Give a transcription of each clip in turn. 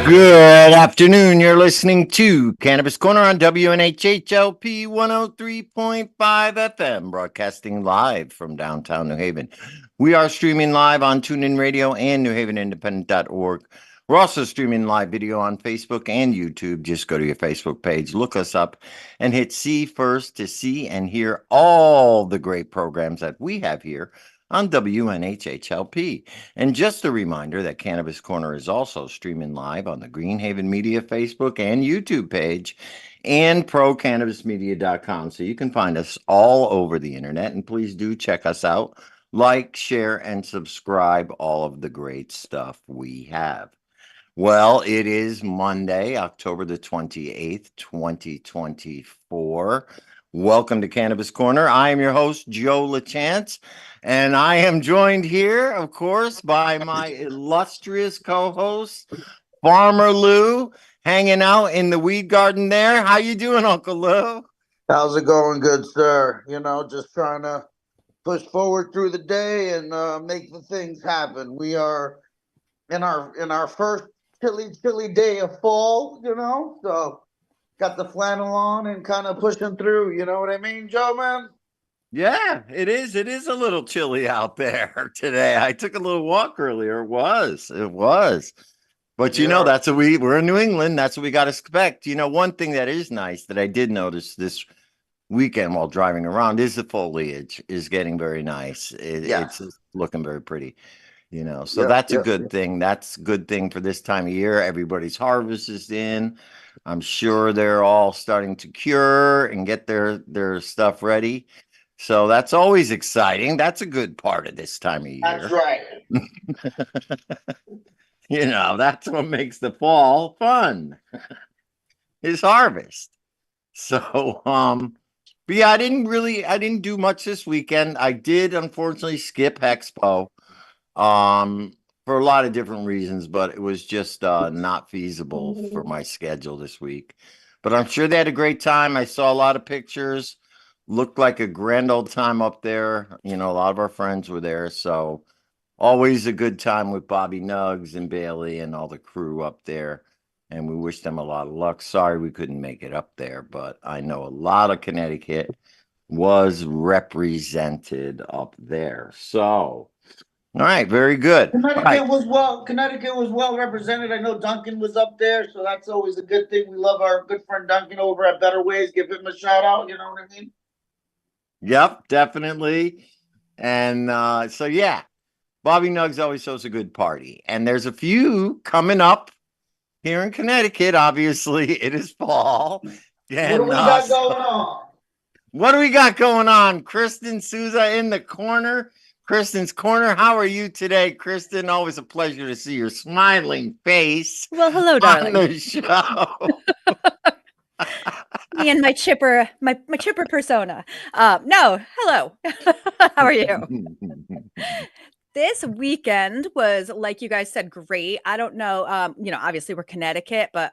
Good afternoon. You're listening to Cannabis Corner on WNHHLP 103.5 FM, broadcasting live from downtown New Haven. We are streaming live on TuneIn Radio and NewHavenIndependent.org. We're also streaming live video on Facebook and YouTube. Just go to your Facebook page, look us up, and hit see first to see and hear all the great programs that we have here on WNHHLP. And just a reminder that Cannabis Corner is also streaming live on the Greenhaven Media Facebook and YouTube page and procannabismedia.com. So you can find us all over the internet. And please do check us out, like, share, and subscribe, all of the great stuff we have. Well, it is Monday, October the 28th, 2024. Welcome to Cannabis Corner. I am your host, Joe LaChance, and I am joined here, of course, by my illustrious co-host, Farmer Lou, hanging out in the weed garden there. How you doing, Uncle Lou? How's it going, good sir? Just trying to push forward through the day and make the things happen. We are in our first chilly day of fall, so got the flannel on and kind of pushing through, you know what I mean, Joe, man? Yeah, it is. It is a little chilly out there today. I took a little walk earlier. It was. But that's what we're in New England. That's what we got to expect. One thing that is nice that I did notice this weekend while driving around is the foliage is getting very nice. It's just looking very pretty. So that's a good thing. That's a good thing for this time of year. Everybody's harvest is in. I'm sure they're all starting to cure and get their stuff ready. So that's always exciting. That's a good part of this time of year. That's right. That's what makes the fall fun. Is harvest. So, but yeah, I didn't do much this weekend. I did unfortunately skip Hexpo. For a lot of different reasons, but it was just not feasible for my schedule this week. But I'm sure they had a great time. I saw a lot of pictures. Looked like a grand old time up there. A lot of our friends were there. So always a good time with Bobby Nuggs and Bailey and all the crew up there. And we wish them a lot of luck. Sorry we couldn't make it up there, but I know a lot of Connecticut was represented up there. So all right, very good. Connecticut was well represented. I know Duncan was up there, so that's always a good thing. We love our good friend Duncan over at Better Ways. Give him a shout out, you know what I mean? Yep, definitely. And so yeah, Bobby Nuggs always shows a good party. And there's a few coming up here in Connecticut. Obviously, it is fall. And, what do we got going on? What do we got going on? Kristen Souza in the corner. Kristen's Corner. How are you today, Kristen? Always a pleasure to see your smiling face. Well, hello, darling. On the show. Me and my chipper persona. No, hello. How are you? This weekend was, like you guys said, great. I don't know. Obviously we're Connecticut, but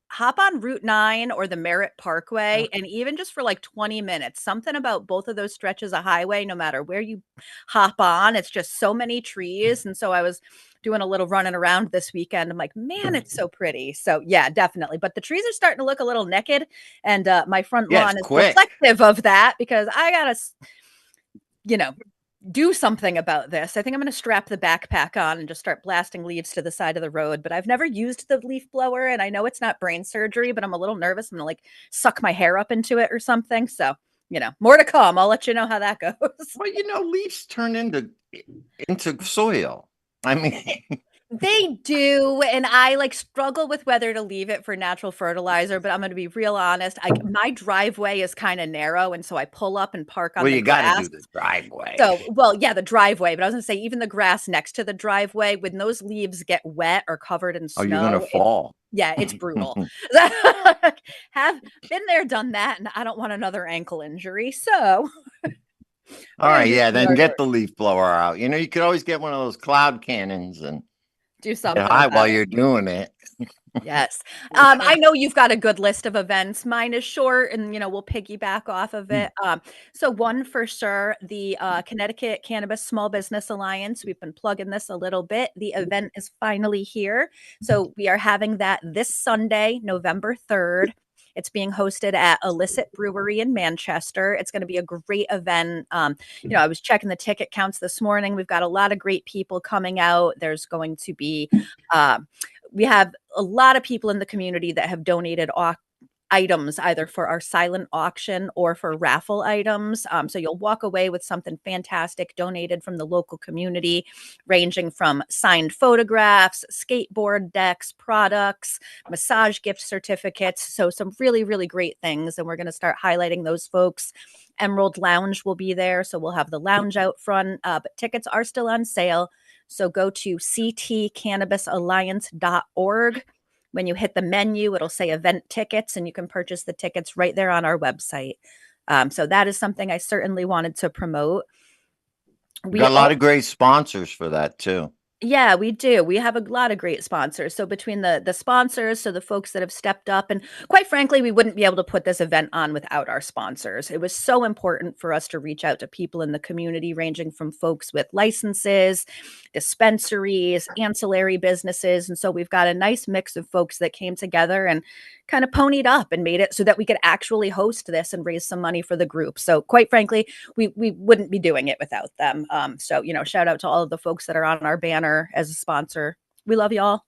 hop on Route 9 or the Merritt Parkway, and even just for like 20 minutes, something about both of those stretches of highway, no matter where you hop on, it's just so many trees. And so I was doing a little running around this weekend. I'm like, man, it's so pretty. So yeah, definitely. But the trees are starting to look a little naked, and my front lawn is reflective of that because I gotta, do something about this. I think I'm going to strap the backpack on and just start blasting leaves to the side of the road. But I've never used the leaf blower, and I know it's not brain surgery, but I'm a little nervous. I'm going to suck my hair up into it or something. So, more to come. I'll let you know how that goes. Well, leaves turn into soil. I mean, they do, and I struggle with whether to leave it for natural fertilizer, but I'm going to be real honest. My driveway is kind of narrow, and so I pull up and park on the grass. Well, you got to do the driveway. So, the driveway, but I was going to say even the grass next to the driveway, when those leaves get wet or covered in snow. Oh, you're going to fall. It's brutal. Have been there, done that, and I don't want another ankle injury, so... All right, then get the leaf blower out. You could always get one of those cloud cannons and do something Hi about while it. you're doing it. Yes. I know you've got a good list of events. Mine is short and, we'll piggyback off of it. So one for sure, the Connecticut Cannabis Small Business Alliance. We've been plugging this a little bit. The event is finally here. So we are having that this Sunday, November 3rd. It's being hosted at Illicit Brewery in Manchester. It's going to be a great event. I was checking the ticket counts this morning. We've got a lot of great people coming out. There's going to be we have a lot of people in the community that have donated items either for our silent auction or for raffle items. So you'll walk away with something fantastic donated from the local community, ranging from signed photographs, skateboard decks, products, massage gift certificates. So some really, really great things. And we're going to start highlighting those folks. Emerald Lounge will be there. So we'll have the lounge out front, but tickets are still on sale. So go to ctcannabisalliance.org. When you hit the menu, it'll say event tickets, and you can purchase the tickets right there on our website. So that is something I certainly wanted to promote. We got a lot of great sponsors for that too. Yeah, we do. We have a lot of great sponsors. So between the sponsors, so the folks that have stepped up, and quite frankly, we wouldn't be able to put this event on without our sponsors. It was so important for us to reach out to people in the community, ranging from folks with licenses, dispensaries, ancillary businesses. And so we've got a nice mix of folks that came together and kind of ponied up and made it so that we could actually host this and raise some money for the group. So quite frankly, we wouldn't be doing it without them. So shout out to all of the folks that are on our banner as a sponsor. We love y'all.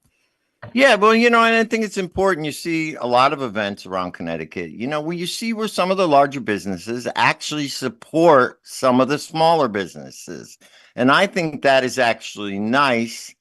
Yeah, well, and I think it's important. You see a lot of events around Connecticut, where you see where some of the larger businesses actually support some of the smaller businesses. And I think that is actually nice.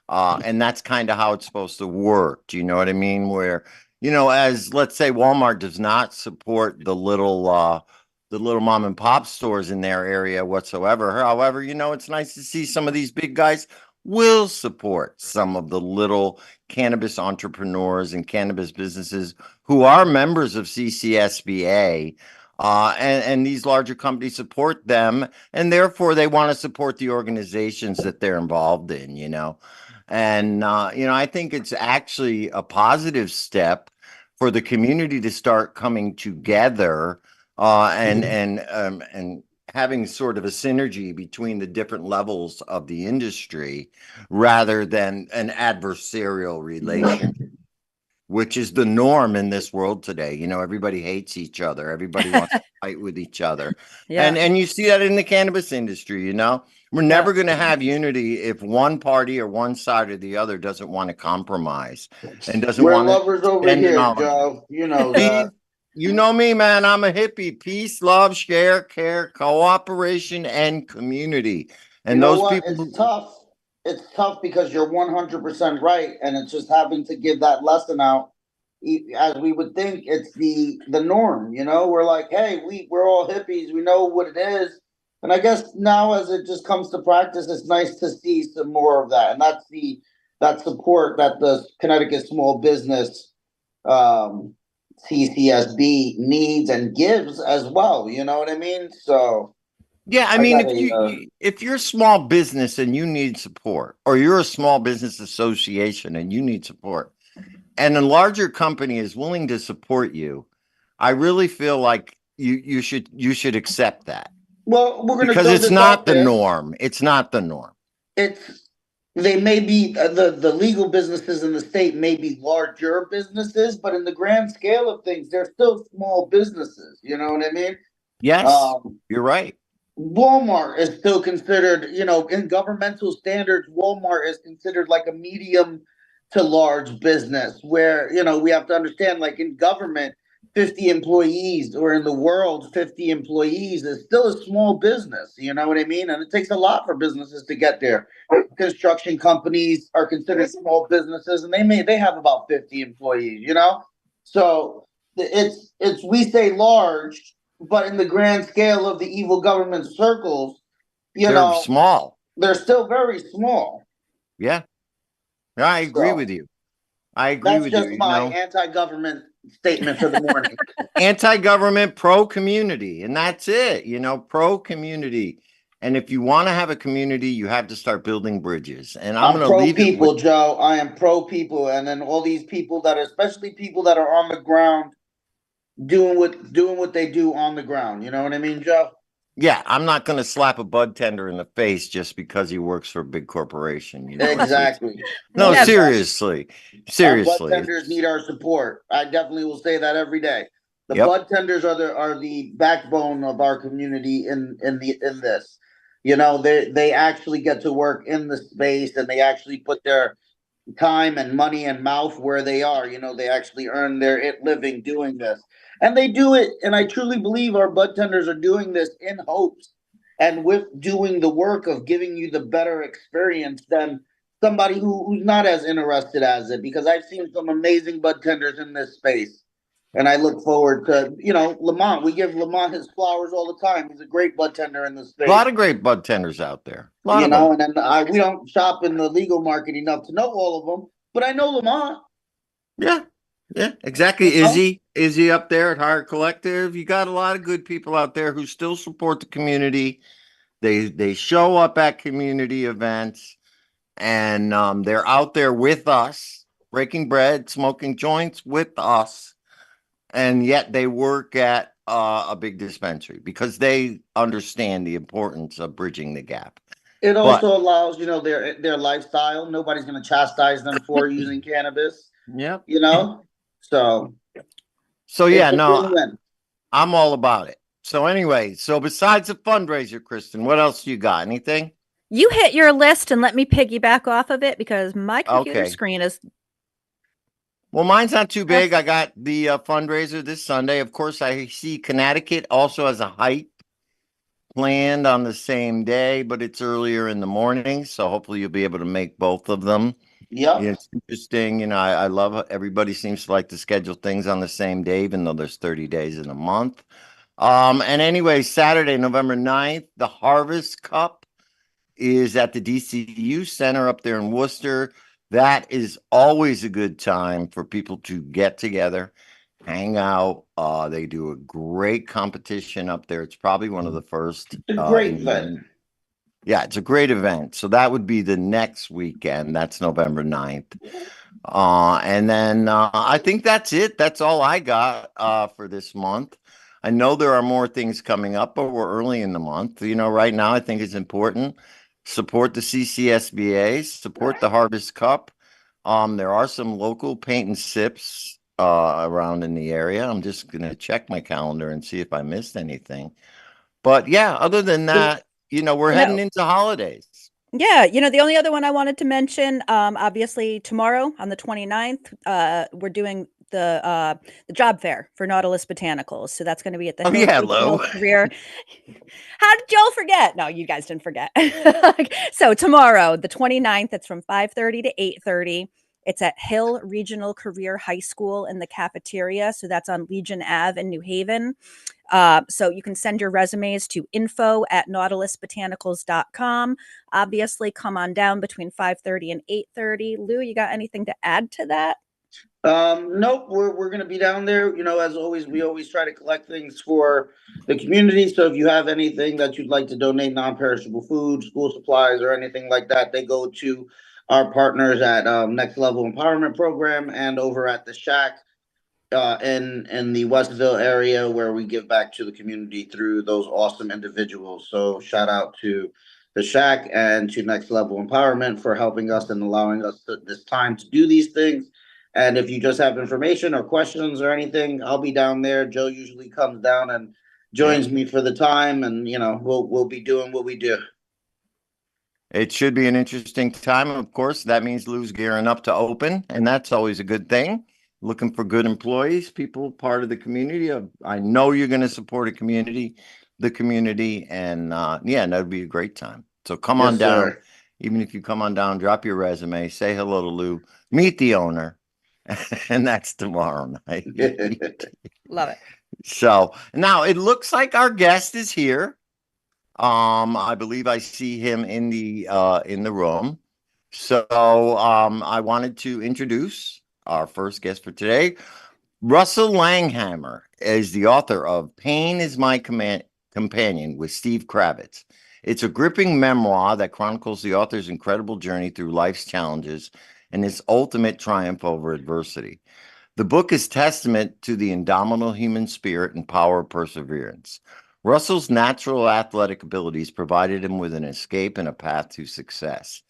And that's kind of how it's supposed to work. Do you know what I mean? Where, as let's say Walmart does not support the little mom and pop stores in their area whatsoever. However, it's nice to see some of these big guys will support some of the little cannabis entrepreneurs and cannabis businesses who are members of CCSBA. And these larger companies support them, and therefore they want to support the organizations that they're involved in, And, I think it's actually a positive step for the community to start coming together and having sort of a synergy between the different levels of the industry rather than an adversarial relationship, which is the norm in this world today. Everybody hates each other. Everybody wants to fight with each other. Yeah. And you see that in the cannabis industry, We're never going to have unity if one party or one side or the other doesn't want to compromise and doesn't We're want to lovers over spend here, knowledge. Joe. You know that. You know me, man. I'm a hippie. Peace, love, share, care, cooperation, and community. And those people. It's tough. It's tough because you're 100% right, and it's just having to give that lesson out. As we would think, it's the norm. We're like, hey, we're all hippies. We know what it is, and I guess now as it just comes to practice, it's nice to see some more of that, and that's that support that the Connecticut Small Business CCSB needs and gives as well. You know what I mean? So. Yeah, I mean, if you're a small business and you need support, or you're a small business association and you need support, and a larger company is willing to support you, I really feel like you should accept that. Well, we're going to because it's not the norm. It's not the norm. They may be the legal businesses in the state may be larger businesses, but in the grand scale of things, they're still small businesses. You know what I mean? Yes, you're right. Walmart is still considered, in governmental standards, Walmart is considered like a medium to large business where, we have to understand, like in government, 50 employees, or in the world, 50 employees is still a small business. You know what I mean? And it takes a lot for businesses to get there. Construction companies are considered small businesses, and they have about 50 employees, So we say large, but in the grand scale of the evil government circles, they're small. They're still very small. Yeah, I agree with you. I agree with you. That's just my anti-government statement for the morning. Anti-government, pro-community, and that's it. Pro-community. And if you want to have a community, you have to start building bridges. And I'm I'm going to pro leave it people, with, Joe. I am pro people, and then all these people that are, especially people that are on the ground, doing what they do on the ground. You know what I mean, Joe? yeah, I'm not going to slap a bud tender in the face just because he works for a big corporation. Exactly. No, Never. seriously, Our bud seriously. tenders need our support. I definitely will say that every day. The Yep. bud tenders are the backbone of our community in this. They actually get to work in the space, and they actually put their time and money and mouth where they are. They actually earn their living doing this. And they do it, and I truly believe our bud tenders are doing this in hopes and with doing the work of giving you the better experience than somebody who's not as interested as it, because I've seen some amazing bud tenders in this space. And I look forward to, Lamont. We give Lamont his flowers all the time. He's a great bud tender in this A lot space. of great bud tenders out there. A lot of them. And then we don't shop in the legal market enough to know all of them, but I know Lamont. Yeah. Yeah, exactly. Izzy up there at Hire Collective. You got a lot of good people out there who still support the community. They show up at community events, and they're out there with us, breaking bread, smoking joints with us, and yet they work at a big dispensary because they understand the importance of bridging the gap. It But also allows, their lifestyle. Nobody's going to chastise them for using cannabis, yeah, So so it's yeah, a no, win-win. I'm all about it. So anyway, so besides the fundraiser, Kristen, what else you got? Anything? You hit your list and let me piggyback off of it because my computer Okay. screen is Well, mine's not too big. I got the fundraiser this Sunday. Of course, I see Connecticut also has a hike planned on the same day, but it's earlier in the morning. So hopefully you'll be able to make both of them. Yep. Yeah, it's interesting. I love how everybody seems to like to schedule things on the same day, even though there's 30 days in a month. And anyway, Saturday, November 9th, the Harvest Cup is at the DCU Center up there in Worcester. That is always a good time for people to get together, hang out. They do a great competition up there. It's probably one of the first It's a great in event. the yeah, it's a great event. So that would be the next weekend. That's November 9th. And then I think that's it. That's all I got for this month. I know there are more things coming up, but we're early in the month. Right now I think it's important. Support the CCSBA, support the Harvest Cup. There are some local paint and sips around in the area. I'm just gonna check my calendar and see if I missed anything. But yeah, other than that, we're you heading know, into holidays. yeah, the only other one I wanted to mention, obviously tomorrow on the 29th, we're doing the job fair for Nautilus Botanicals. So that's going to be at the Oh Hill yeah, Regional Lou. Career. How did y'all forget? No, you guys didn't forget. So tomorrow, the 29th, it's from 5:30 to 8:30. It's at Hill Regional Career High School in the cafeteria. So that's on Legion Ave in New Haven. So you can send your resumes to info@nautilusbotanicals.com. Obviously, come on down between 5:30 and 8:30. Lou, you got anything to add to that? Nope, we're gonna be down there. As always, we always try to collect things for the community. So if you have anything that you'd like to donate, non-perishable food, school supplies, or anything like that, they go to our partners at Next Level Empowerment Program and over at the Shack in the Westville area, where we give back to the community through those awesome individuals. So shout out to the Shack and to Next Level Empowerment for helping us and allowing us this time to do these things. And if you just have information or questions or anything, I'll be down there. Joe usually comes down and joins me for the time, and we'll be doing what we do. It should be an interesting time. Of course, that means Lou's gearing up to open, and that's always a good thing. Looking for good employees, people part of the community. I know you're going to support the community, and yeah, that'd be a great time. So come on Yes, down. sir. Even if you come on down, drop your resume, say hello to Lou, meet the owner, and that's tomorrow night. Love it. So now it looks like our guest is here. I believe I see him in the room. So I wanted to introduce our first guest for today. Russell Langhammer is the author of Pain is My Companion with Steve Kravitz. It's a gripping memoir that chronicles the author's incredible journey through life's challenges and his ultimate triumph over adversity. The book is testament to the indomitable human spirit and power of perseverance. Russell's natural athletic abilities provided him with an escape and a path to success.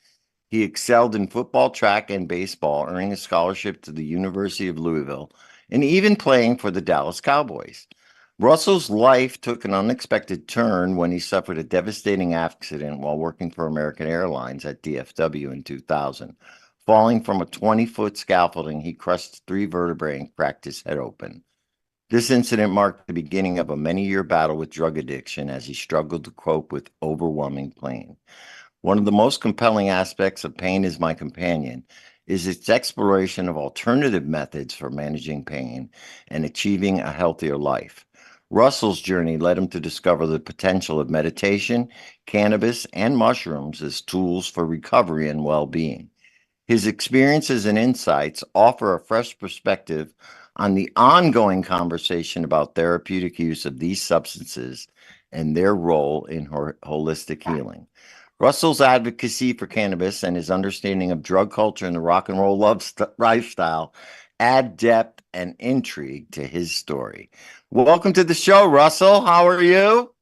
He excelled in football, track, and baseball, earning a scholarship to the University of Louisville and even playing for the Dallas Cowboys. Russell's life took an unexpected turn when he suffered a devastating accident while working for American Airlines at DFW in 2000. Falling from a 20-foot scaffolding, he crushed 3 vertebrae and cracked his head open. This incident marked the beginning of a many-year battle with drug addiction as he struggled to cope with overwhelming pain. One of the most compelling aspects of Pain is My Companion is its exploration of alternative methods for managing pain and achieving a healthier life. Russell's journey led him to discover the potential of meditation, cannabis, and mushrooms as tools for recovery and well-being. His experiences and insights offer a fresh perspective on the ongoing conversation about therapeutic use of these substances and their role in holistic healing. Russell's advocacy for cannabis and his understanding of drug culture and the rock and roll lifestyle add depth and intrigue to his story. Welcome to the show, Russell. How are you?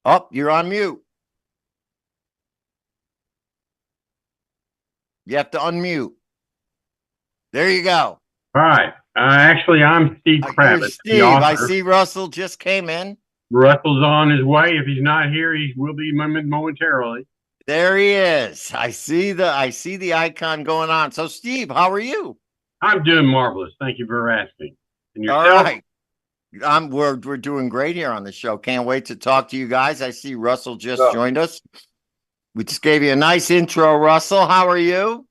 Oh, you're on mute. You have to unmute. There you go. All right. Actually, I'm Steve Kravitz, Here's the Steve. I author. see Russell just came in. Russell's on his way. If he's not here, he will be momentarily. There he is. I see the icon going on. So, Steve, how are you? I'm doing marvelous. Thank you for asking. And yourself? All right. We're doing great here on the show. Can't wait to talk to you guys. I see Russell just joined us. We just gave you a nice intro, Russell. How are you?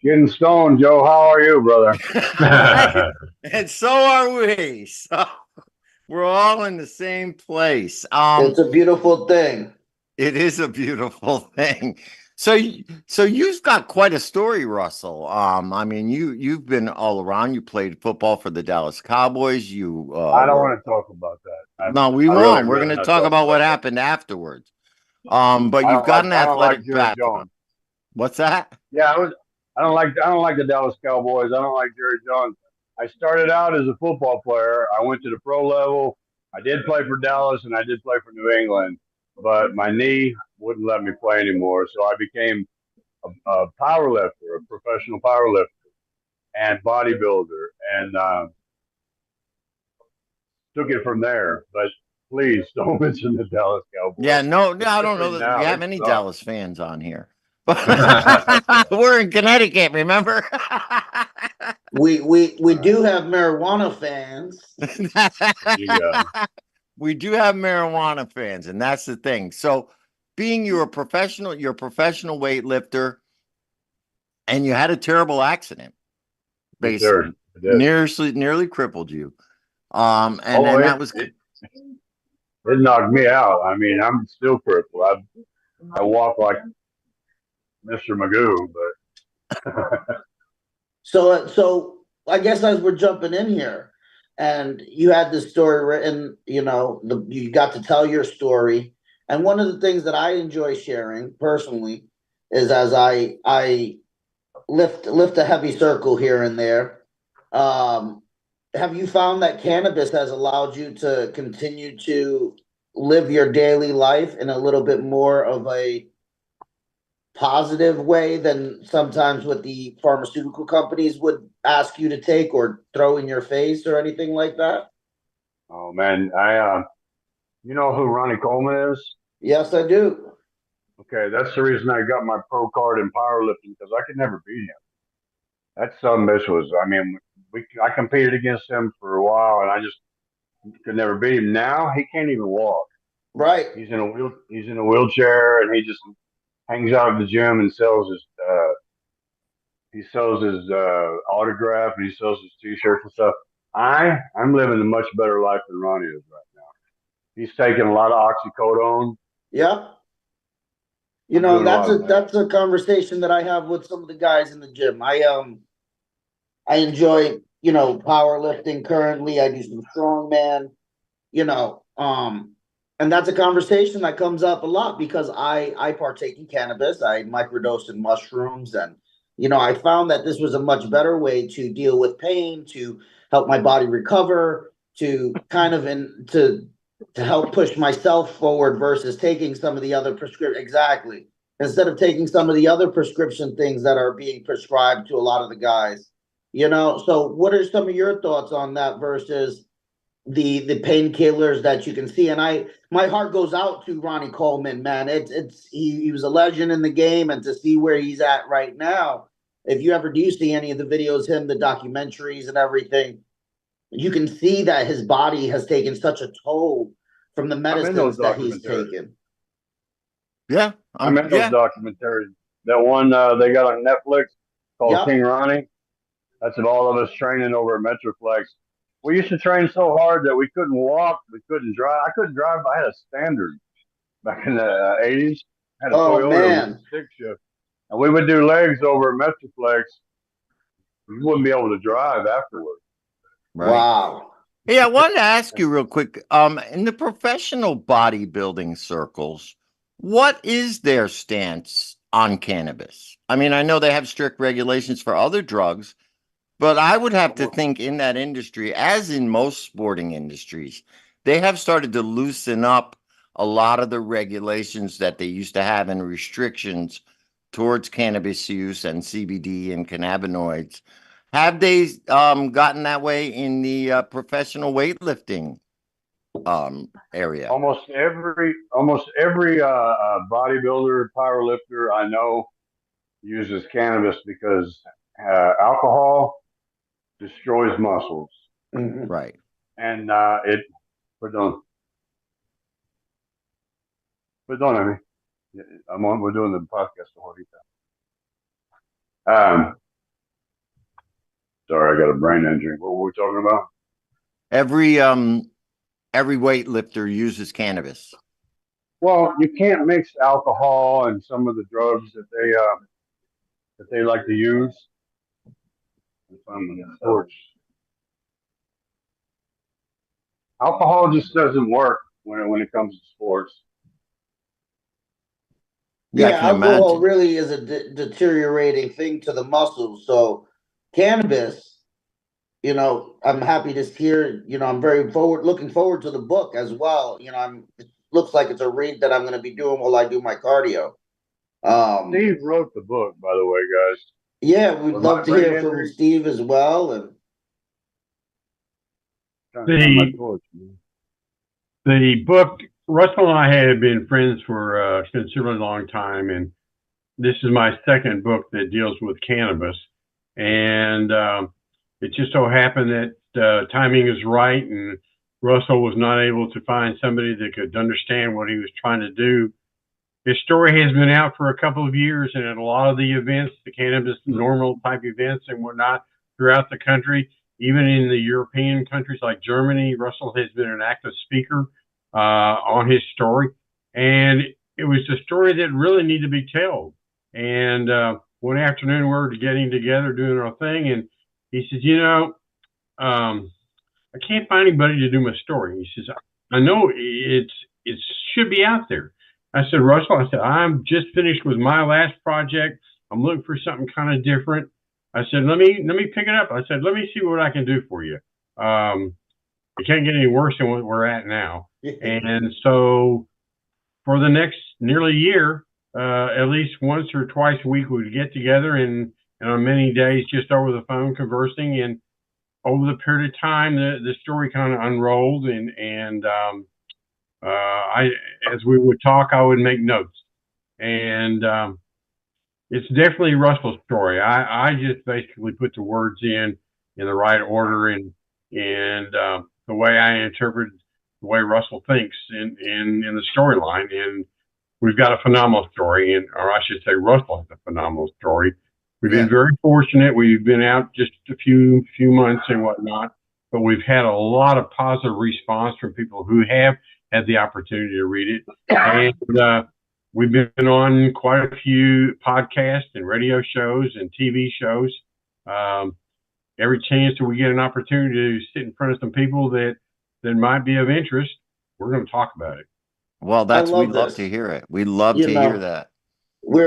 Getting stoned, Joe. How are you, brother? And so are we. So we're all in the same place. It's a beautiful thing. It is a beautiful thing. So you've got quite a story, Russell. I mean, you've been all around. You played football for the Dallas Cowboys. I don't want to talk about that. No, we won't. We're going to talk about what happened afterwards. But you've got an athletic background. What's that? Yeah, I don't like the Dallas Cowboys. I don't like Jerry Jones. I started out as a football player. I went to the pro level. I did play for Dallas and I did play for New England, but my knee wouldn't let me play anymore. So I became a power lifter, a professional power lifter and bodybuilder, and took it from there. But please don't mention the Dallas Cowboys. Yeah, no, I don't know that we have any Dallas fans on here. We're in Connecticut, remember? We do have marijuana fans. We do have marijuana fans, and that's the thing. So, being you're a professional weightlifter, and you had a terrible accident, basically, nearly crippled you. It knocked me out. I mean, I'm still crippled. I walk like Mr. Magoo, but So I guess as we're jumping in here, and you had this story written, you got to tell your story. And one of the things that I enjoy sharing personally is as I lift a heavy circle here and there. Have you found that cannabis has allowed you to continue to live your daily life in a little bit more of a positive way than sometimes what the pharmaceutical companies would ask you to take or throw in your face or anything like that? Oh man, you know who Ronnie Coleman is? Yes, I do. Okay, that's the reason I got my pro card in powerlifting, because I could never beat him. That son bitch was, I mean, I competed against him for a while and I just could never beat him. Now he can't even walk. Right. He's in a wheelchair and he just hangs out at the gym and sells his autograph and he sells his t-shirts and stuff. I'm living a much better life than Ronnie is right now. He's taking a lot of oxycodone. Yeah. That's a conversation that I have with some of the guys in the gym. I enjoy, powerlifting currently. I do some strongman, And that's a conversation that comes up a lot because I partake in cannabis. I microdose in mushrooms, and I found that this was a much better way to deal with pain, to help my body recover, to kind of to help push myself forward versus taking some of the other prescription. Exactly. Instead of taking some of the other prescription things that are being prescribed to a lot of the guys. So what are some of your thoughts on that versus the painkillers that you can see? And my heart goes out to Ronnie Coleman, man. He was a legend in the game, and to see where he's at right now, if you ever do see any of the videos, the documentaries and everything, you can see that his body has taken such a toll from the medicines that he's taken. Yeah, I'm in those documentaries. That one they got on Netflix called King Ronnie. That's of all of us training over at Metroplex. We used to train so hard that we couldn't walk, we couldn't drive. I couldn't drive. I had a Standard back in the 80s. I had a Toyota stick shift. And we would do legs over at Metroplex. We wouldn't be able to drive afterwards. Right. Wow. Hey, I wanted to ask you real quick. In the professional bodybuilding circles, what is their stance on cannabis? I mean, I know they have strict regulations for other drugs, but I would have to think in that industry, as in most sporting industries, they have started to loosen up a lot of the regulations that they used to have and restrictions towards cannabis use and CBD and cannabinoids. Have they gotten that way in the professional weightlifting area? Almost every bodybuilder, powerlifter I know uses cannabis because alcohol destroys muscles. Mm-hmm. Right. And we're done, we're doing the podcast ahorita. Sorry, I got a brain injury. What were we talking about? Every weightlifter uses cannabis. Well, you can't mix alcohol and some of the drugs that they like to use. Alcohol just doesn't work when it comes to sports. Yeah, alcohol really is a deteriorating thing to the muscles. So cannabis, I'm happy to hear, I'm very looking forward to the book as well. It looks like it's a read that I'm going to be doing while I do my cardio. Steve wrote the book, by the way, guys. Yeah, we'd love to hear from Steve as well. And the book, Russell and I had been friends for a considerably long time, and this is my second book that deals with cannabis. And it just so happened that timing is right, and Russell was not able to find somebody that could understand what he was trying to do. His story has been out for a couple of years, and at a lot of the events, the cannabis normal type events and whatnot throughout the country, even in the European countries like Germany, Russell has been an active speaker on his story. And it was a story that really needed to be told. And one afternoon we were getting together, doing our thing, and he says, I can't find anybody to do my story. He says, I know it should be out there. I said, Russell, I'm just finished with my last project. I'm looking for something kind of different. I said, let me pick it up. I said, let me see what I can do for you. It can't get any worse than what we're at now. And so for the next nearly year, at least once or twice a week, we would get together and on many days just over the phone conversing. And over the period of time, the story kind of unrolled, and as we would talk, I would make notes, and it's definitely Russell's story. I just basically put the words in the right order and the way I interpret the way Russell thinks in the storyline, and we've got a phenomenal story, or I should say, Russell has a phenomenal story. We've been very fortunate. We've been out just a few months and whatnot, but we've had a lot of positive response from people who have had the opportunity to read it. And we've been on quite a few podcasts and radio shows and TV shows. Every chance that we get an opportunity to sit in front of some people that might be of interest, we're going to talk about it. Well, I we love love to this. hear it. We love You to hear know, that.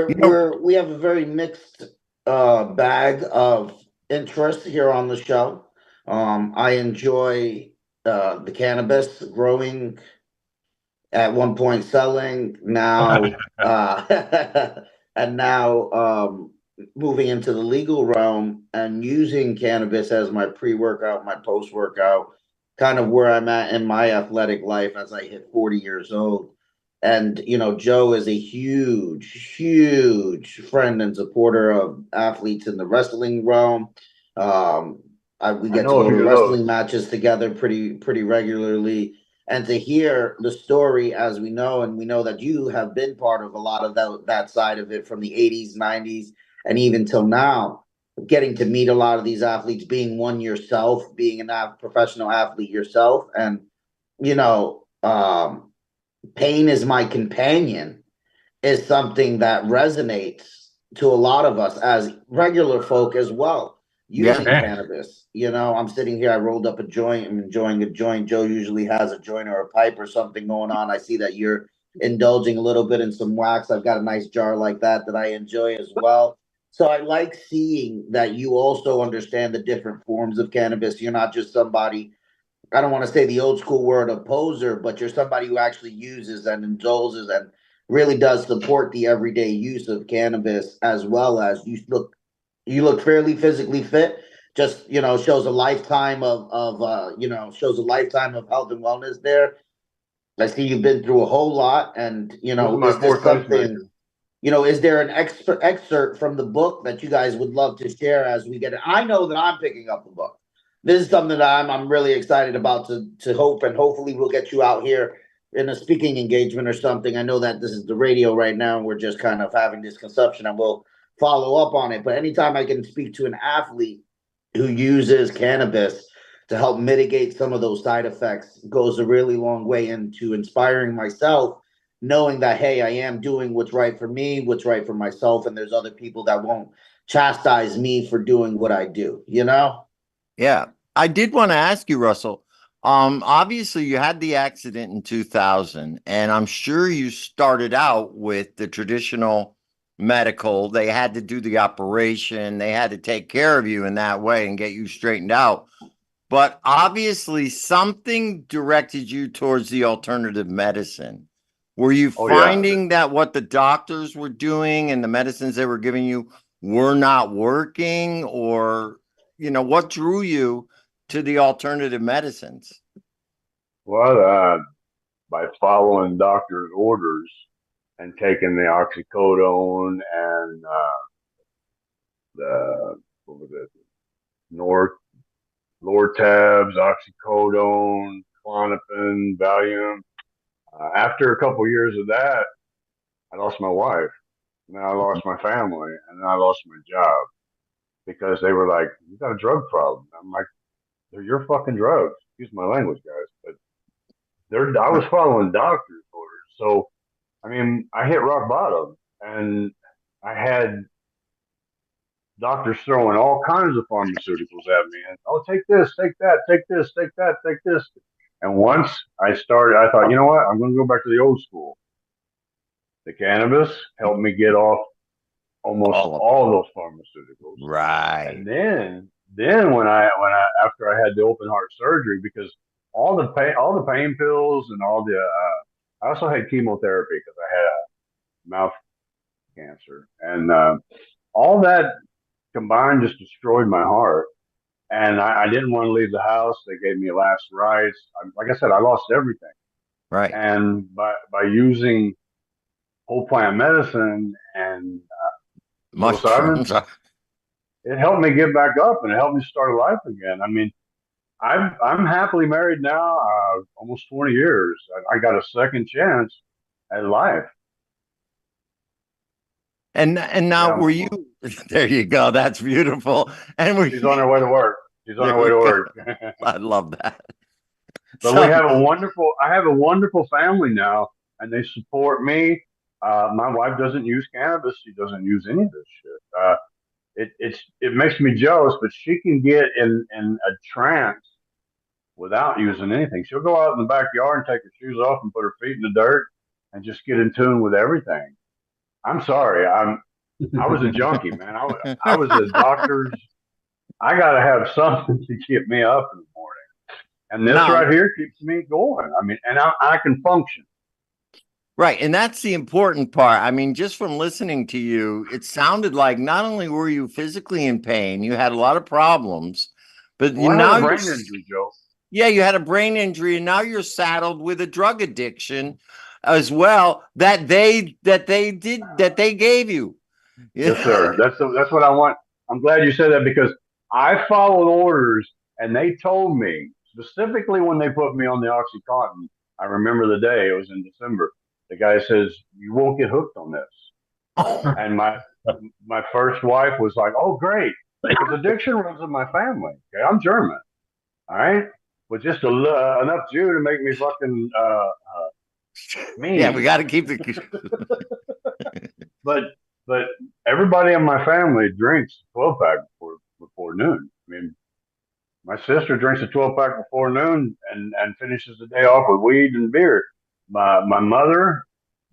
You we're know, we have a very mixed bag of interests here on the show. I enjoy the cannabis growing, at one point selling, now and now moving into the legal realm and using cannabis as my pre-workout, my post-workout, kind of where I'm at in my athletic life as I hit 40 years old. And Joe is a huge friend and supporter of athletes in the wrestling realm. um we I get to know a go to few of those. wrestling matches together pretty regularly, and to hear the story, as we know, and we know that you have been part of a lot of that side of it from the 80s, 90s, and even till now, getting to meet a lot of these athletes, being one yourself, being a professional athlete yourself, and you know, pain is my companion is something that resonates to a lot of us as regular folk as well, yeah, using Man, cannabis. I'm sitting here, I rolled up a joint, I'm enjoying a joint. Joe usually has a joint or a pipe or something going on. I see that you're indulging a little bit in some wax. I've got a nice jar like that I enjoy as well. So I like seeing that you also understand the different forms of cannabis. You're not just somebody, I don't want to say the old school word of poser, but you're somebody who actually uses and indulges and really does support the everyday use of cannabis, as well as you look fairly physically fit. Just shows a lifetime of shows a lifetime of health and wellness there. I see you've been through a whole lot, and This is my is this fourth something? pacemaker. Is there an excerpt from the book that you guys would love to share as we get it? I know that I'm picking up the book. This is something that I'm really excited about to hope, and hopefully we'll get you out here in a speaking engagement or something. I know that this is the radio right now, and we're just kind of having this consumption, and we'll follow up on it. But anytime I can speak to an athlete who uses cannabis to help mitigate some of those side effects goes a really long way into inspiring myself, knowing that, hey, I am doing what's right for me, what's right for myself, and there's other people that won't chastise me for doing what I do. yeah. I did want to ask you, Russell. Obviously, you had the accident in 2000, and I'm sure you started out with the traditional medical. They had to do the operation, they had to take care of you in that way and get you straightened out. But obviously, something directed you towards the alternative medicine. Were you Oh yeah. finding that what the doctors were doing and the medicines they were giving you were not working, or, what drew you to the alternative medicines? Well, by following doctor's orders and taking the oxycodone and the what was it, Nor Lortabs, oxycodone, Clonopin, Valium. After a couple years of that, I lost my wife, and then I lost my family, and then I lost my job because they were like, "You got a drug problem." I'm like, "They're your fucking drugs." Excuse my language, guys, but I was following doctor's orders. So I mean, I hit rock bottom, and I had doctors throwing all kinds of pharmaceuticals at me, and oh, take this, take that, take this, take that, take this. And once I started, I thought, you know what? I'm going to go back to the old school. The cannabis helped me get off almost All of all those pharmaceuticals. them. Right. And then when I after I had the open heart surgery, because all the pain pills and all the I also had chemotherapy because I had a mouth cancer, and all that combined just destroyed my heart. And I didn't want to leave the house. They gave me last rites. Like I said, I lost everything. Right. And by using whole plant medicine and psilocybin, Mushrooms. it helped me get back up and it helped me start a life again. I mean, I'm happily married now, almost 20 years. I got a second chance at life. And now Yeah, were you there you go. That's beautiful. And were she's on her way to work. She's on her there way you to go. work. I love that. But we So have I have a wonderful family now, and they support me. My wife doesn't use cannabis. She doesn't use any of this shit. It makes me jealous, but she can get in a trance without using anything. She'll go out in the backyard and take her shoes off and put her feet in the dirt, and just get in tune with everything. I'm sorry. I was a junkie, man. I was a doctor's. I got to have something to get me up in the morning. And this Now, right here keeps me going. I mean, and I can function. right. And that's the important part. I mean, just from listening to you, it sounded like not only were you physically in pain, you had a lot of problems, but Well, I had a brain injury, Joe. Yeah, you had a brain injury, and now you're saddled with a drug addiction as well that they gave you. Yes, sir. That's what I want. I'm glad you said that because I followed orders, and they told me specifically when they put me on the OxyContin. I remember the day. It was in December. The guy says you won't get hooked on this, and my first wife was like, "Oh, great," because addiction runs in my family. Okay, I'm German. All right, with just enough Jew to make me fucking mean. Yeah, we got to keep the. But everybody in my family drinks 12-pack before noon. I mean, my sister drinks a 12-pack before noon and finishes the day off with weed and beer. My mother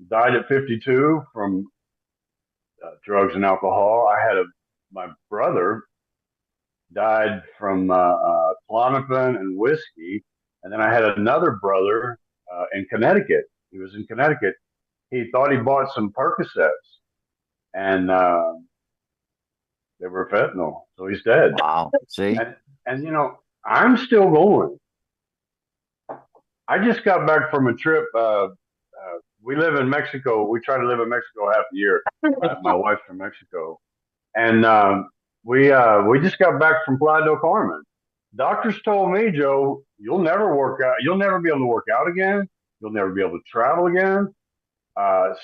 died at 52 from drugs and alcohol. My brother died from Klonopin and whiskey, and then I had another brother in Connecticut. He was in Connecticut. He thought he bought some Percocets, and they were fentanyl, so he's dead. Wow. See, and you know, I'm still going. I just got back from a trip. We live in Mexico. We try to live in Mexico half the year. My wife's from Mexico, and we just got back from Playa del Carmen. Doctors told me, Joe, you'll never work out. You'll never be able to work out again. You'll never be able to travel again.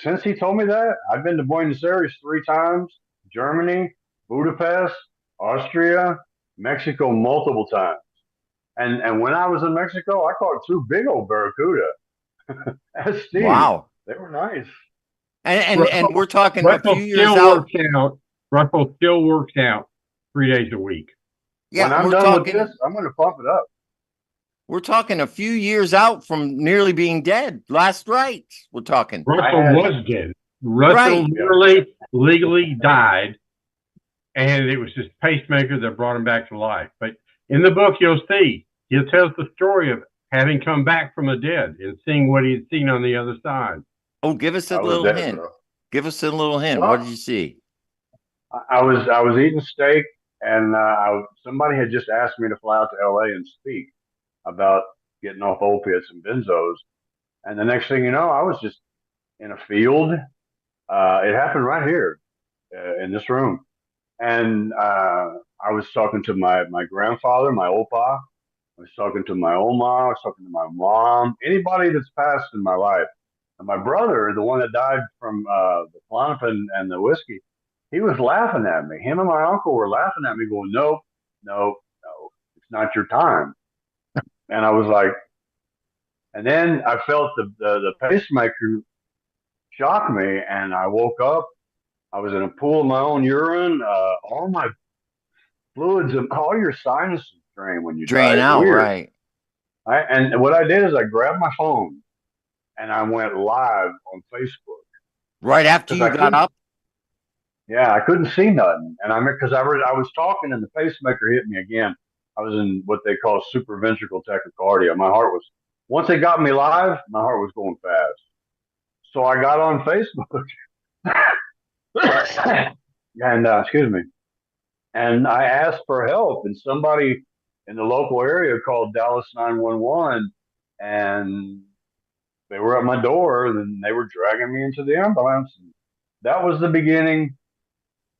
Since he told me that, I've been to Buenos Aires 3 times, Germany, Budapest, Austria, Mexico multiple times. And when I was in Mexico, I caught 2 big old barracuda. As Steve, wow. they were nice. And we're talking a Russell few years still out. works out. Russell still works out 3 days a week. Yeah, When I'm we're done talking. with this, I'm going to pump it up. We're talking a few years out from nearly being dead. Last right, we're talking. Russell was dead. Russell literally legally died, and it was his pacemaker that brought him back to life. But in the book, you'll see he tells the story of having come back from the dead and seeing what he had seen on the other side. Oh, give us a little hint. Bro. Give us a little hint. Well, what did you see? I was eating steak, and somebody had just asked me to fly out to LA and speak about getting off opiates and benzos. And the next thing you know, I was just in a field. It happened right here in this room. And I was talking to my grandfather, my opa. I was talking to my oma. I was talking to my mom. Anybody that's passed in my life. And my brother, the one that died from the Klonopin and the whiskey, he was laughing at me. Him and my uncle were laughing at me going, nope, it's not your time. And I was like, and then I felt the pacemaker shock me, and I woke up. I was in a pool of my own urine. All my fluids and all your sinuses drain when you drain out, weird. Right? And what I did is I grabbed my phone and I went live on Facebook. Right after you got up. Yeah, I couldn't see nothing, and because I was talking and the pacemaker hit me again. I was in what they call supraventricular tachycardia. My heart was, once they got me live, my heart was going fast. So I got on Facebook and excuse me, and I asked for help, and somebody in the local area called Dallas 911, and they were at my door, and they were dragging me into the ambulance. And that was the beginning.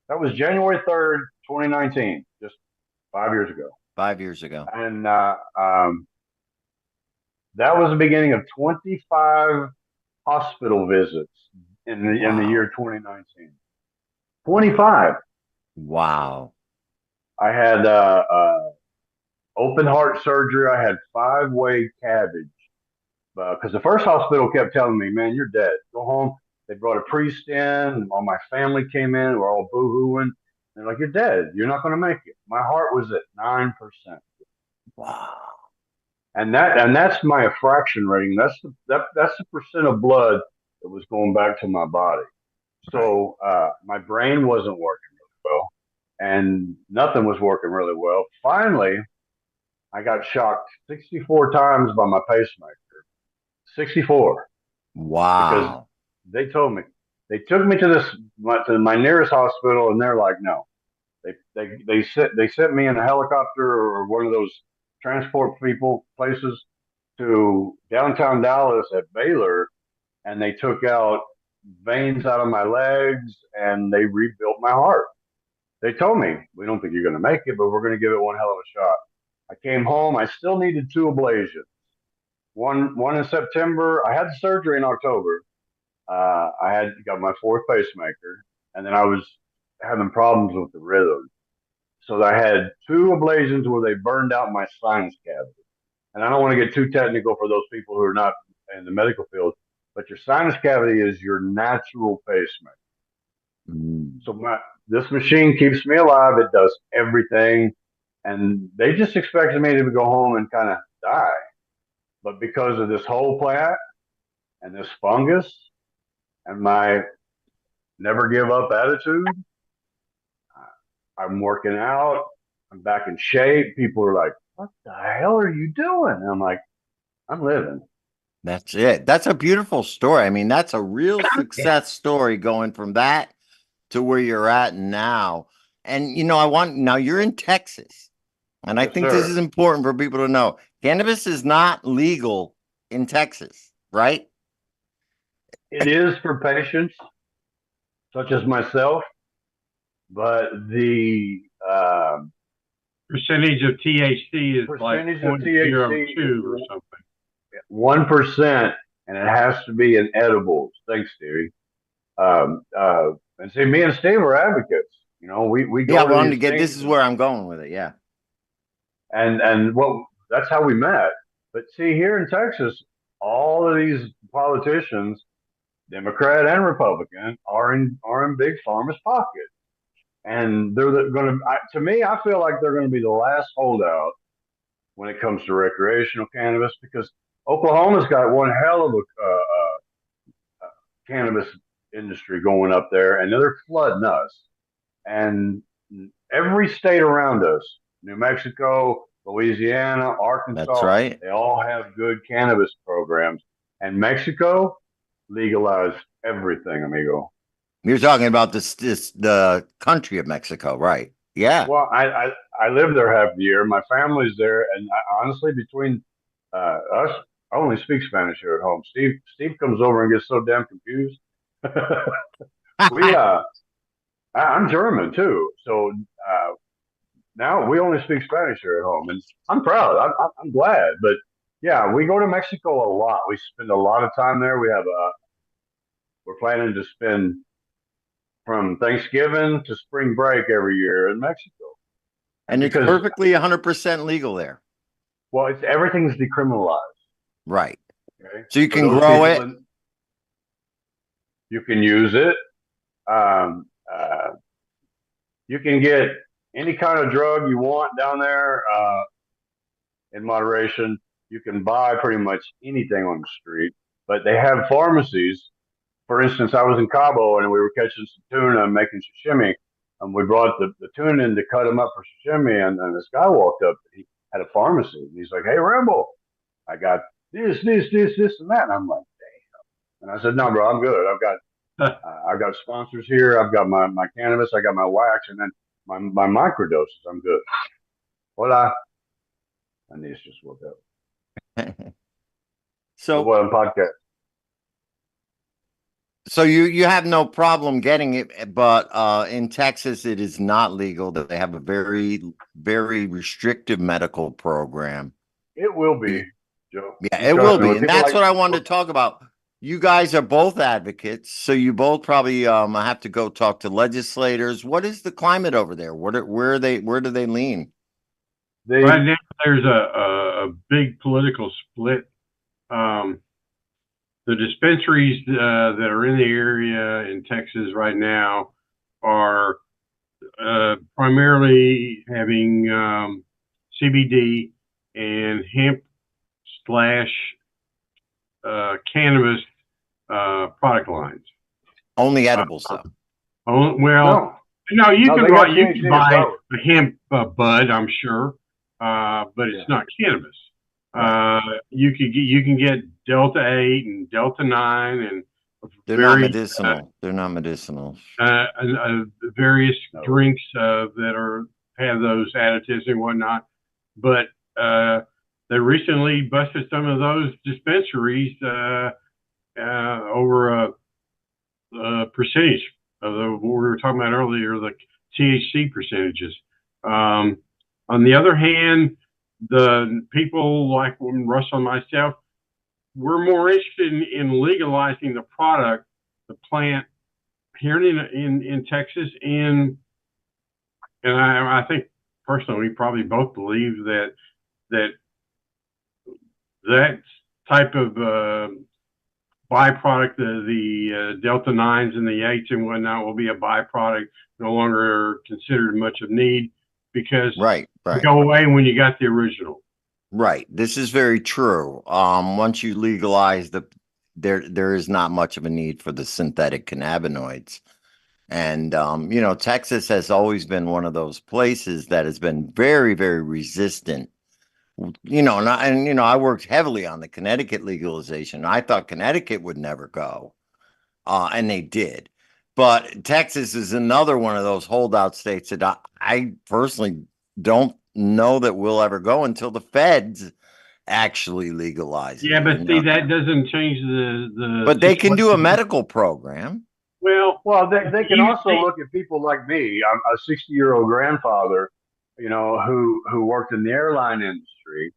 That was January 3rd, 2019, just 5 years ago. 5 years ago. And that was the beginning of 25 hospital visits in the year 2019. 25. Wow. I had open heart surgery. I had 5-way cabbage because the first hospital kept telling me, man, you're dead. Go home. They brought a priest in, and all my family came in. We're all boo-hooing. They're like, you're dead. You're not going to make it. My heart was at 9%. Wow. And that's my effraction rating. That's the percent of blood it was going back to my body. So my brain wasn't working really well, and nothing was working really well. Finally, I got shocked 64 times by my pacemaker. 64, because Wow. they told me, they took me to my nearest hospital, and they're like, no. They sent me in a helicopter or one of those transport people places to downtown Dallas at Baylor, and they took out veins out of my legs and they rebuilt my heart. They told me, we don't think you're going to make it, but we're going to give it one hell of a shot. I came home. I still needed 2 ablations. One in September. I had the surgery in October. I had got my fourth pacemaker, and then I was having problems with the rhythm. So I had 2 ablations where they burned out my sinus cavity. And I don't want to get too technical for those people who are not in the medical field, but your sinus cavity is your natural pacemaker. Mm. So this machine keeps me alive. It does everything. And they just expected me to go home and kind of die. But because of this whole plant and this fungus and my never give up attitude, I'm working out. I'm back in shape. People are like, what the hell are you doing? And I'm like, I'm living. That's it. That's a beautiful story. I mean, that's a real success story going from that to where you're at now. And now you're in Texas. And I Yes, think this sir. is important for people to know. Cannabis is not legal in Texas, right? It is for patients such as myself, but the Percentage of THC is like percentage of THC is 0.02 or something. 1%, and it has to be in edibles. Thanks, Stevie. And see, me and Steve are advocates. We Yeah, I go to wanted to these get things, this is where I'm going with it. Yeah. and that's how we met. But see, here in Texas, all of these politicians, Democrat and Republican, are in big pharma's pocket, and they're going to. To me, I feel like they're going to be the last holdout when it comes to recreational cannabis, because Oklahoma's got one hell of a cannabis industry going up there, and they're flooding us. And every state around us, New Mexico, Louisiana, That's Arkansas, right. they all have good cannabis programs. And Mexico legalized everything, amigo. You're talking about the country of Mexico, right? Yeah. Well, I lived there half the year. My family's there, and honestly, between us, I only speak Spanish here at home. Steve comes over and gets so damn confused. we I'm German too, so now we only speak Spanish here at home, and I'm proud. I'm glad, but yeah, we go to Mexico a lot. We spend a lot of time there. We're planning to spend from Thanksgiving to spring break every year in Mexico. And it's Because, perfectly 100% legal there. well, everything's decriminalized. Right. Okay, So you for can those grow people, it. you can use it. Um, uh, you can get any kind of drug you want down there in moderation. You can buy pretty much anything on the street, but they have pharmacies. For instance, I was in Cabo and we were catching some tuna and making sashimi. And we brought the tuna in to cut them up for sashimi. And this guy walked up. He had a pharmacy. And he's like, hey, Rambo, I got this, and that. And I'm like, damn. And I said, no, bro, I'm good. I've got sponsors here. I've got my cannabis. I got my wax, and then my microdoses. I'm good. Hola. And these just woke up. So Well, on podcast. So you have no problem getting it, but in Texas it is not legal. That they have a very, very restrictive medical program. It will be, Joe. Yeah, You it will trust me. be, When and people that's like, what I wanted to talk about. You guys are both advocates, so you both probably have to go talk to legislators. What is the climate over there? Where do they lean? Right now, there's a big political split. The dispensaries that are in the area in Texas right now are primarily having CBD and hemp slash cannabis product lines. Only edibles, though. Oh, well, no, you can buy a hemp bud, I'm sure, but it's not cannabis. You can get Delta 8 and Delta 9 and they're not medicinal. They're not medicinal. Various drinks that have those additives and whatnot, but they recently busted some of those dispensaries over a percentage of what we were talking about earlier, the THC percentages. On the other hand, the people like Russell and myself, we're more interested in legalizing the product, the plant here in Texas, and I think personally we probably both believe that type of byproduct, the Delta 9s and the 8s and whatnot, will be a byproduct, no longer considered much of need, because they go away when you got the original. Right. This is very true. Once you legalize there is not much of a need for the synthetic cannabinoids. And, Texas has always been one of those places that has been very, very resistant. I worked heavily on the Connecticut legalization. I thought Connecticut would never go, and they did. But Texas is another one of those holdout states that I personally don't know that we'll ever go until the feds actually legalize it. Yeah, but see, that doesn't change the. But they can do a medical program. Well, they can also look at people like me. I'm a 60-year-old grandfather, who worked in the airline industry,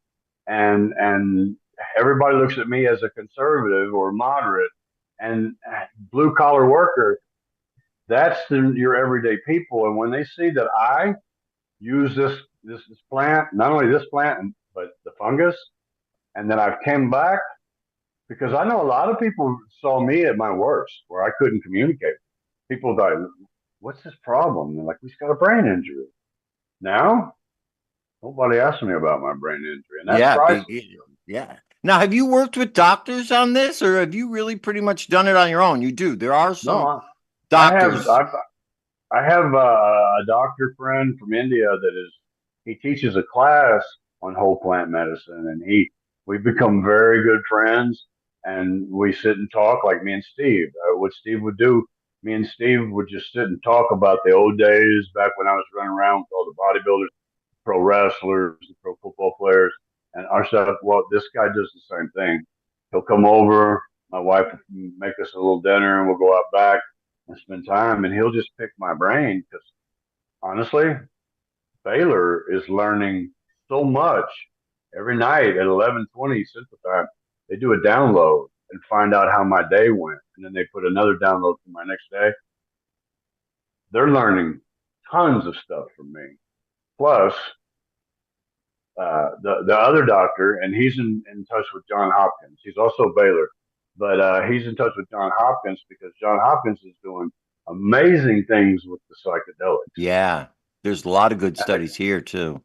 and everybody looks at me as a conservative or moderate, and blue collar worker. That's your everyday people, and when they see that I use this plant, not only this plant but the fungus, and then I've came back, because I know a lot of people saw me at my worst, where I couldn't communicate. People thought, "What's his problem?" They're like, "He's got a brain injury." Now, nobody asked me about my brain injury, and that's priceless. Yeah. Now, have you worked with doctors on this, or have you really pretty much done it on your own? You do. There are some doctors. I have a doctor friend from India he teaches a class on whole plant medicine, and we've become very good friends, and we sit and talk like me and Steve. What Steve would do, me and Steve would just sit and talk about the old days back when I was running around with all the bodybuilders, pro wrestlers, pro football players, and our stuff. Well, this guy does the same thing. He'll come over, my wife will make us a little dinner, and we'll go out back and spend time, and he'll just pick my brain, because honestly, Baylor is learning so much. Every night at 11:20 Central Time, they do a download and find out how my day went, and then they put another download for my next day. They're learning tons of stuff from me. Plus, the other doctor, and he's in touch with John Hopkins. He's also Baylor, but he's in touch with John Hopkins because John Hopkins is doing amazing things with the psychedelics. Yeah, there's a lot of good studies here too.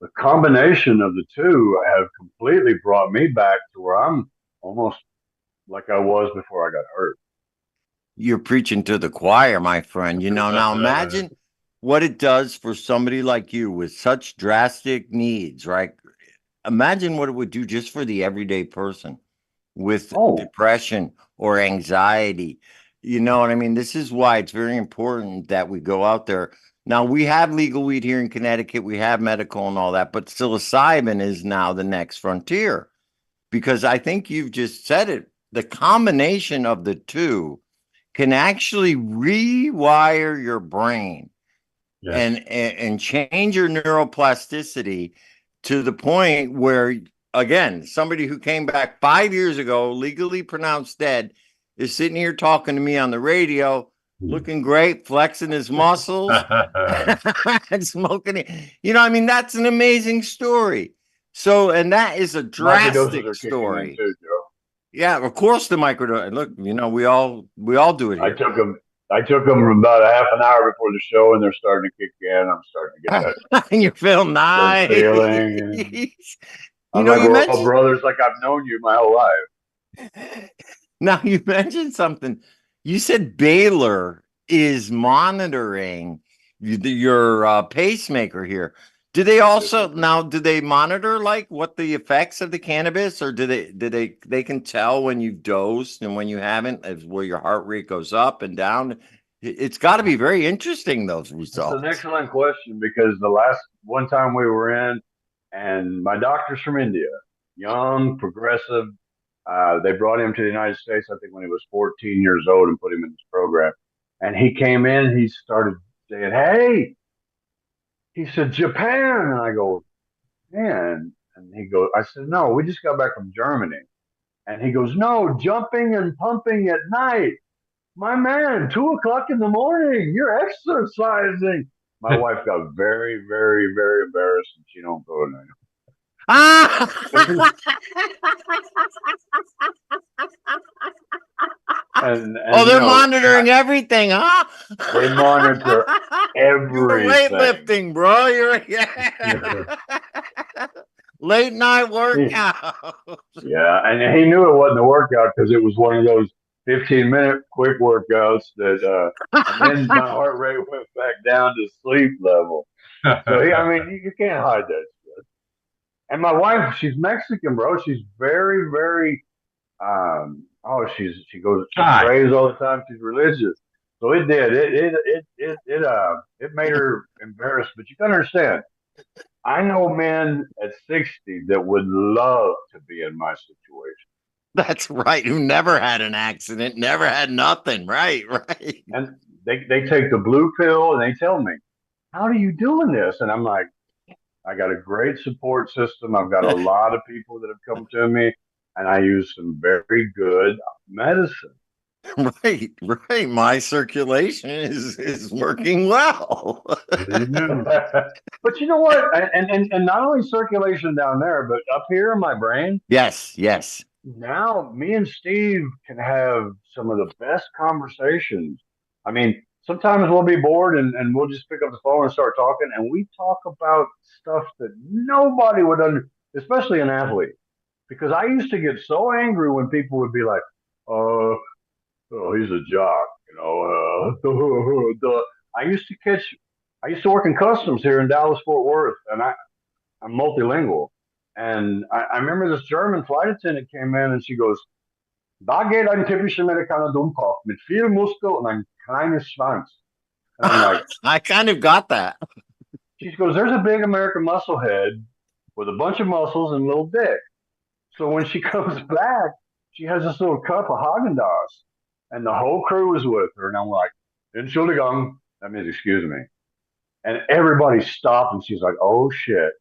The combination of the two have completely brought me back to where I'm almost like I was before I got hurt. You're preaching to the choir, my friend. Now imagine what it does for somebody like you with such drastic needs, right? Imagine what it would do just for the everyday person with depression or anxiety. You know what I mean? This is why it's very important that we go out there. Now, we have legal weed here in Connecticut. We have medical and all that, but psilocybin is now the next frontier, because I think you've just said it. The combination of the two can actually rewire your brain. Yes. and change your neuroplasticity to the point where, again, somebody who came back 5 years ago, legally pronounced dead, is sitting here talking to me on the radio, looking great, flexing his muscles, and smoking it. That's an amazing story. So, and that is a drastic story. Too, Joe. Yeah, of course the microdose. Look, we all do it here. I took them about a half an hour before the show, and they're starting to kick in. I'm starting to get that. And you feel nice. Feeling. We're all brothers, like I've known you my whole life. Now you mentioned something. You said Baylor is monitoring your pacemaker here. Do they also now? Do they monitor like what the effects of the cannabis, or do they can tell when you've dosed and when you haven't, as where your heart rate goes up and down? It's got to be very interesting, those It's results. an excellent question because the last one time we were in, and my doctor's from India, young, progressive. They brought him to the United States, I think, when he was 14 years old and put him in this program. And he came in, he started saying, "Hey," he said, "Japan." And I go, "Man." And he goes, I said, "No, we just got back from Germany." And he goes, "No, jumping and pumping at night. My man, 2 o'clock in the morning, you're exercising." My wife got very, very, very embarrassed, and she don't go there. Ah! And Oh, they're you know, monitoring everything, huh? they monitor You were everything. weightlifting, bro. Yeah. Late night workout. Yeah, and he knew it wasn't a workout because it was one of those 15-minute quick workouts that, and then my heart rate went back down to sleep level. So I mean, you can't hide that shit. And my wife, she's Mexican, bro. She's very, very, she goes, she Hi. prays all the time. She's religious. So it did. It made her embarrassed. But you gotta understand, I know men at 60 that would love to be in my situation. That's right. Who never had an accident, never had nothing. Right, right. And they take the blue pill and they tell me, "How are you doing this?" And I'm like, "I got a great support system. I've got a lot of people that have come to me, and I use some very good medicine." Right, right. My circulation is working well. But you know what? And not only circulation down there, but up here in my brain, Yes, yes. now me and Steve can have some of the best conversations. I mean, sometimes we'll be bored and we'll just pick up the phone and start talking, and we talk about stuff that nobody would especially an athlete. Because I used to get so angry when people would be like, "Oh, oh, he's a jock," you know. I used to catch. I used to work in customs here in Dallas Fort Worth, and I'm multilingual. And I remember this German flight attendant came in and she goes, "Da geht ein typischer Amerikaner Dummkopf mit viel Muskel und ein kleines Schwanz." And I'm like, I kind of got that. she goes, "There's a big American muscle head with a bunch of muscles and a little dick." So when she comes back, she has this little cup of Haagen-Dazs, and the whole crew is with her. And I'm like, "Entschuldigung," that means excuse me. And everybody stopped, and she's like, "Oh shit."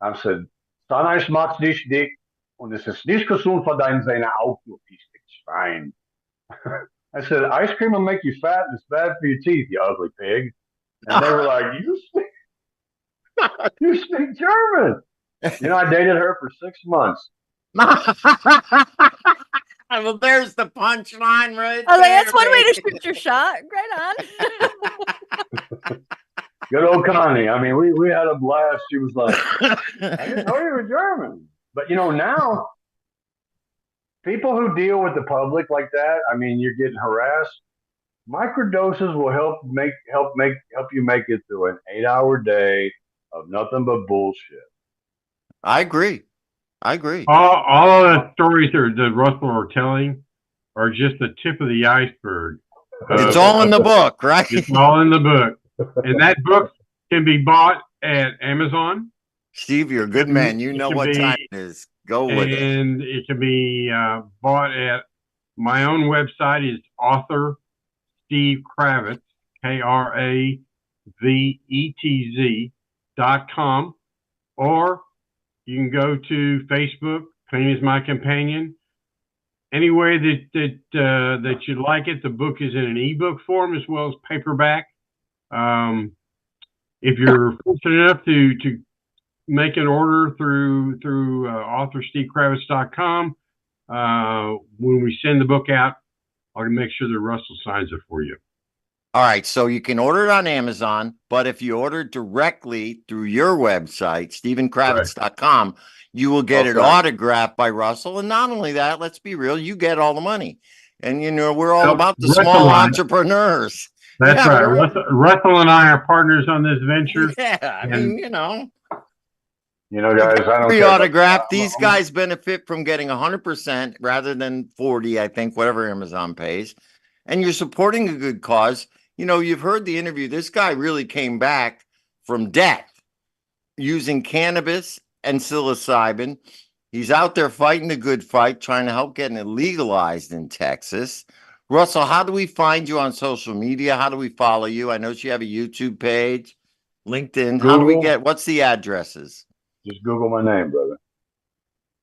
I said, "Sanai macht dich dick und es ist nicht gesund für deine Zähne auch, du Schwein." I said, "Ice cream will make you fat and it's bad for your teeth, you ugly pig." And they were like, you speak German." You know, I dated her for 6 months. Well, there's the punchline right I was like, there, that's one way to baby. shoot your shot. Right on. Good old Connie. I mean, we had a blast. She was like, "I didn't know you were German." But you know, now people who deal with the public like that, I mean, you're getting harassed. Microdoses will help you make it through an 8-hour day of nothing but bullshit. I agree. I agree. All of the stories that Russell are telling are just the tip of the iceberg. It's all in the book, right? It's all in the book. And that book can be bought at Amazon. Steve, you're a good man. You know what time it is. Go with it. And it can be bought at my own website is author Steve Kravitz, KRAVETZ.com, or you can go to Facebook, Pain is My Companion. Any way that you like it, the book is in an ebook form as well as paperback. If you're fortunate enough to make an order through authorstevekravitz.com, when we send the book out, I'll make sure that Russell signs it for you. All right, so you can order it on Amazon, but if you order directly through your website, StephenKravitz.com, you will get it autographed by Russell. And not only that, let's be real, you get all the money. And, we're all So, about the Russell small and I- entrepreneurs. That's Yeah, right. we're- Russell and I are partners on this venture. Yeah, I And- mean, Guys, I don't free care about autograph. These guys benefit from getting 100% rather than 40, I think, whatever Amazon pays. And you're supporting a good cause. You've heard the interview. This guy really came back from death using cannabis and psilocybin. He's out there fighting the good fight, trying to help getting it legalized in Texas. Russell, how do we find you on social media? How do we follow you? I know you have a YouTube page, LinkedIn. How do we what's the addresses? Just Google my name, brother.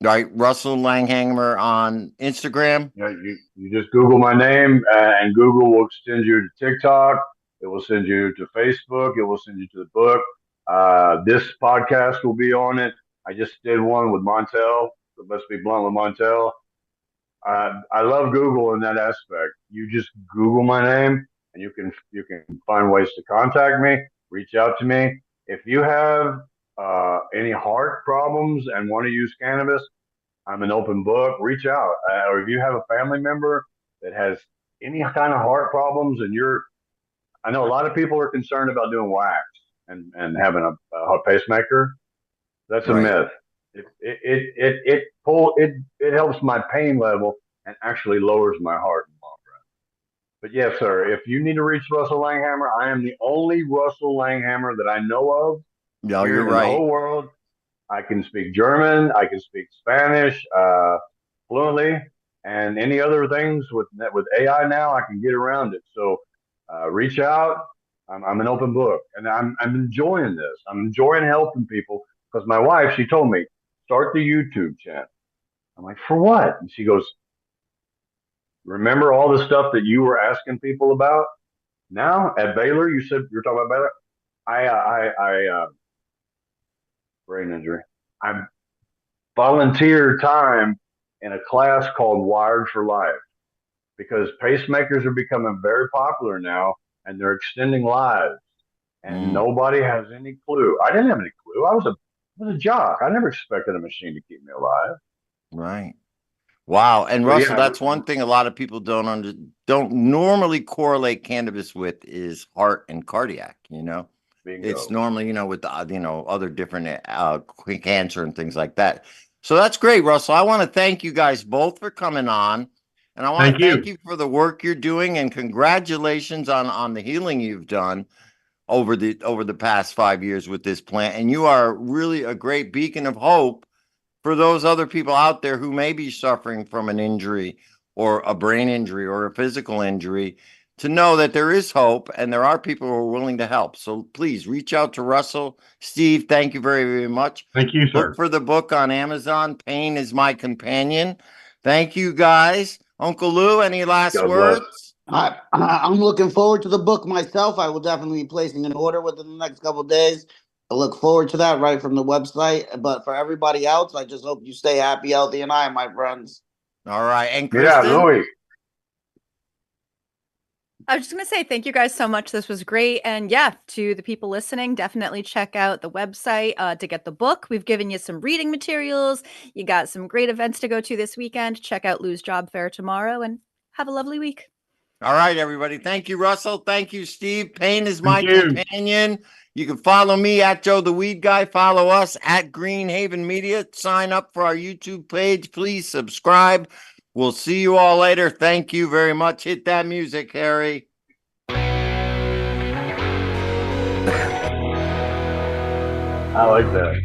Right, Russell Langhammer on Instagram. You just Google my name, and Google will send you to TikTok. It will send you to Facebook. It will send you to the book. This podcast will be on it. I just did one with Montel. So let's be blunt with Montel. I love Google in that aspect. You just Google my name, and you can find ways to contact me, reach out to me. If you have any heart problems and want to use cannabis, I'm an open book. Reach out. Or if you have a family member that has any kind of heart problems, and I know a lot of people are concerned about doing wax and having a pacemaker. That's a myth. It helps my pain level and actually lowers my heart in the long run. But yes, sir, if you need to reach Russell Langhammer, I am the only Russell Langhammer that I know of. No, here you're in right. the whole world. I can speak German. I can speak Spanish fluently, and any other things with AI now, I can get around it. So reach out. I'm an open book, and I'm enjoying this. I'm enjoying helping people because my wife, she told me, start the YouTube channel. I'm like, for what? And she goes, remember all the stuff that you were asking people about? Now at Baylor, you said you're talking about Baylor. I brain injury. I volunteered time in a class called Wired for Life because pacemakers are becoming very popular now and they're extending lives. And nobody has any clue. I didn't have any clue. I was a jock. I never expected a machine to keep me alive. Right. Wow. And Russell, that's one thing a lot of people don't normally correlate cannabis with is heart and cardiac, Bingo. It's normally, with the, other different cancer and things like that. So that's great, Russell. I want to thank you guys both for coming on. And I want to thank you for the work you're doing, and congratulations on the healing you've done over the past 5 years with this plant. And you are really a great beacon of hope for those other people out there who may be suffering from an injury or a brain injury or a physical injury, to know that there is hope and there are people who are willing to help. So please reach out to Russell. Steve, thank you very, very much. Thank you, sir. Look for the book on Amazon, Pain is My Companion. Thank you, guys. Uncle Lou, any last words? I'm looking forward to the book myself. I will definitely be placing an order within the next couple of days. I look forward to that right from the website. But for everybody else, I just hope you stay happy, healthy, and I, my friends. All right. And Kristen? Yeah, Louis. I was just going to say thank you guys so much. This was great. And yeah, to the people listening, definitely check out the website to get the book. We've given you some reading materials. You got some great events to go to this weekend. Check out Lou's Job Fair tomorrow and have a lovely week. All right, everybody. Thank you, Russell. Thank you, Steve. Pain is my companion. You can follow me at Joe the Weed Guy. Follow us at Green Haven Media. Sign up for our YouTube page. Please subscribe. We'll see you all later. Thank you very much. Hit that music, Harry. I like that.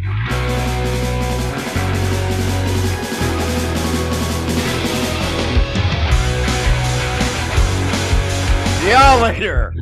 See y'all later.